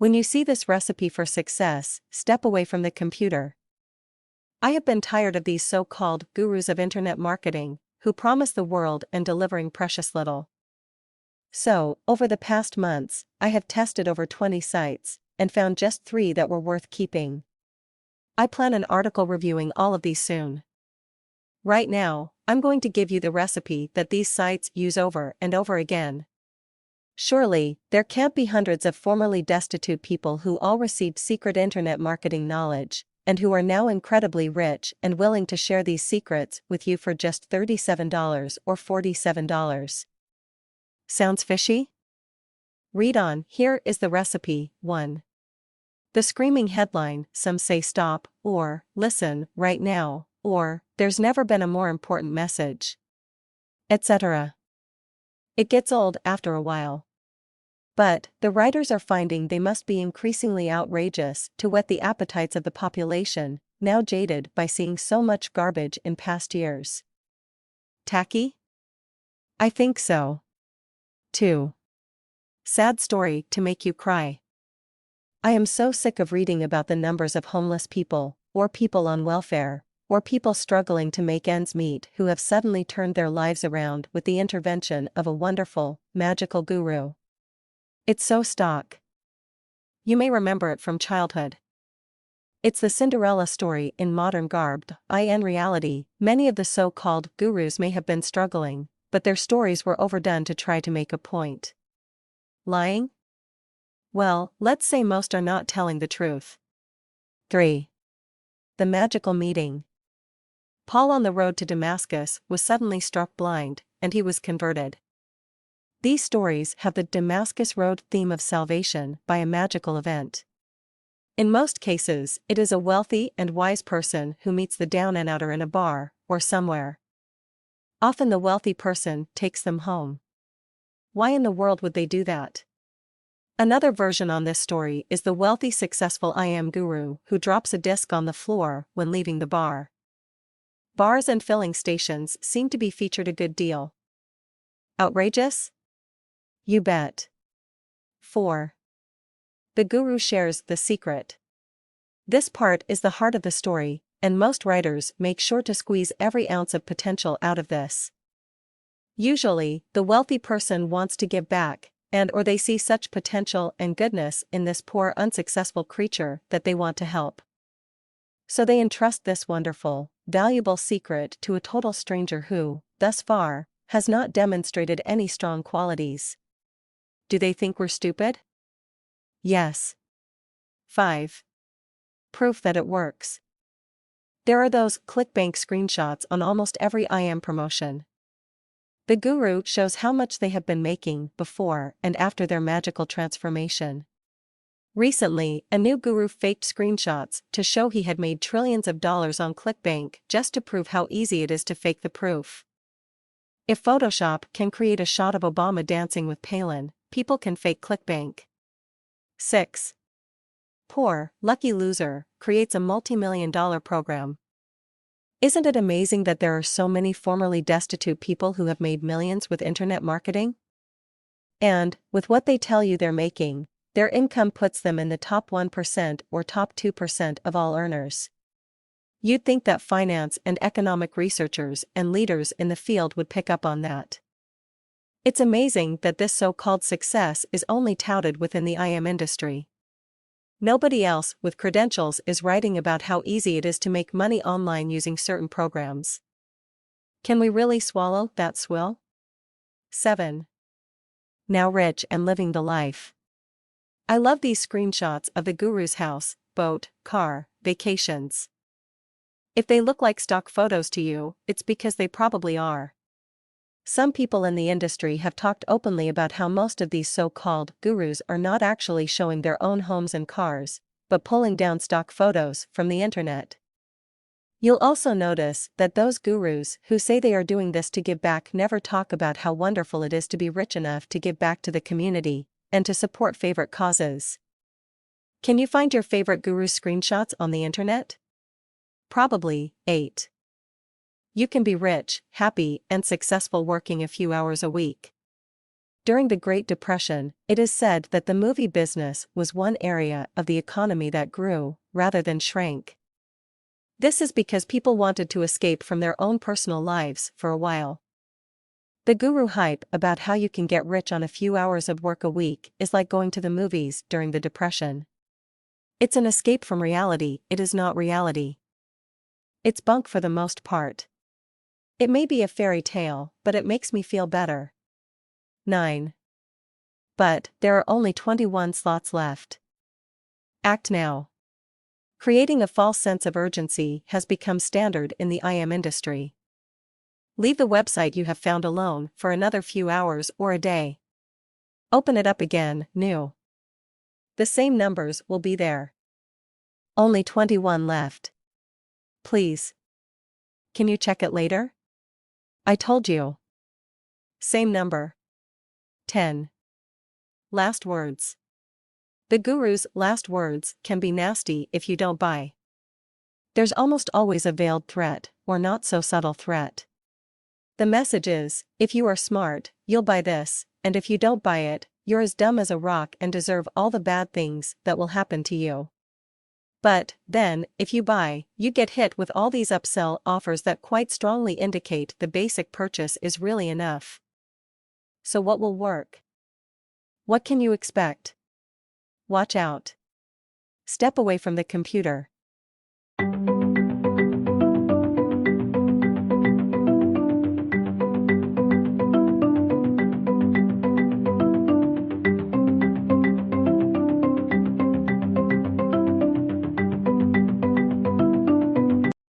When you see this recipe for success, step away from the computer. I have been tired of these so-called gurus of internet marketing, who promise the world and delivering precious little. So, over the past months, I have tested over 20 sites, and found just 3 that were worth keeping. I plan an article reviewing all of these soon. Right now, I'm going to give you the recipe that these sites use over and over again. Surely, there can't be hundreds of formerly destitute people who all received secret internet marketing knowledge, and who are now incredibly rich and willing to share these secrets with you for just $37 or $47. Sounds fishy? Read on. Here is the recipe. 1. The screaming headline, some say stop, or, listen, right now, or, there's never been a more important message, etc. It gets old after a while. But, the writers are finding they must be increasingly outrageous to whet the appetites of the population, now jaded by seeing so much garbage in past years. Tacky? I think so. 2. Sad story to make you cry. I am so sick of reading about the numbers of homeless people, or people on welfare, or people struggling to make ends meet who have suddenly turned their lives around with the intervention of a wonderful, magical guru. It's so stock. You may remember it from childhood. It's the Cinderella story in modern garb. In reality, many of the so-called gurus may have been struggling, but their stories were overdone to try to make a point. Lying? Well, let's say most are not telling the truth. 3. The magical meeting. Paul on the road to Damascus was suddenly struck blind, and he was converted. These stories have the Damascus Road theme of salvation by a magical event. In most cases, it is a wealthy and wise person who meets the down and outer in a bar, or somewhere. Often the wealthy person takes them home. Why in the world would they do that? Another version on this story is the wealthy successful I am guru who drops a disc on the floor when leaving the bar. Bars and filling stations seem to be featured a good deal. Outrageous? You bet. 4. The guru shares the secret. This part is the heart of the story, and most writers make sure to squeeze every ounce of potential out of this. Usually, the wealthy person wants to give back, or they see such potential and goodness in this poor unsuccessful creature that they want to help. So they entrust this wonderful, valuable secret to a total stranger who, thus far, has not demonstrated any strong qualities. Do they think we're stupid? Yes. 5. Proof that it works. There are those clickbank screenshots on almost every IM promotion. The guru shows how much they have been making before and after their magical transformation. Recently, a new guru faked screenshots to show he had made trillions of dollars on ClickBank just to prove how easy it is to fake the proof. If Photoshop can create a shot of Obama dancing with Palin, people can fake ClickBank. 6. Poor, lucky loser creates a multi-million-dollar program. Isn't it amazing that there are so many formerly destitute people who have made millions with internet marketing? And, with what they tell you they're making, their income puts them in the top 1% or top 2% of all earners. You'd think that finance and economic researchers and leaders in the field would pick up on that. It's amazing that this so-called success is only touted within the IM industry. Nobody else with credentials is writing about how easy it is to make money online using certain programs. Can we really swallow that swill? 7. Now rich and living the life. I love these screenshots of the guru's house, boat, car, vacations. If they look like stock photos to you, it's because they probably are. Some people in the industry have talked openly about how most of these so-called gurus are not actually showing their own homes and cars, but pulling down stock photos from the internet. You'll also notice that those gurus who say they are doing this to give back never talk about how wonderful it is to be rich enough to give back to the community and to support favorite causes. Can you find your favorite guru's screenshots on the internet? Probably. 8. You can be rich, happy, and successful working a few hours a week. During the Great Depression, it is said that the movie business was one area of the economy that grew, rather than shrank. This is because people wanted to escape from their own personal lives for a while. The guru hype about how you can get rich on a few hours of work a week is like going to the movies during the Depression. It's an escape from reality, it is not reality. It's bunk for the most part. It may be a fairy tale, but it makes me feel better. 9. But, there are only 21 slots left. Act now. Creating a false sense of urgency has become standard in the IM industry. Leave the website you have found alone for another few hours or a day. Open it up again, new. The same numbers will be there. Only 21 left. Please. Can you check it later? I told you. Same number. 10. Last words. The guru's last words can be nasty if you don't buy. There's almost always a veiled threat, or not so subtle threat. The message is, if you are smart, you'll buy this, and if you don't buy it, you're as dumb as a rock and deserve all the bad things that will happen to you. But, then, if you buy, you get hit with all these upsell offers that quite strongly indicate the basic purchase is really enough. So what will work? What can you expect? Watch out. Step away from the computer.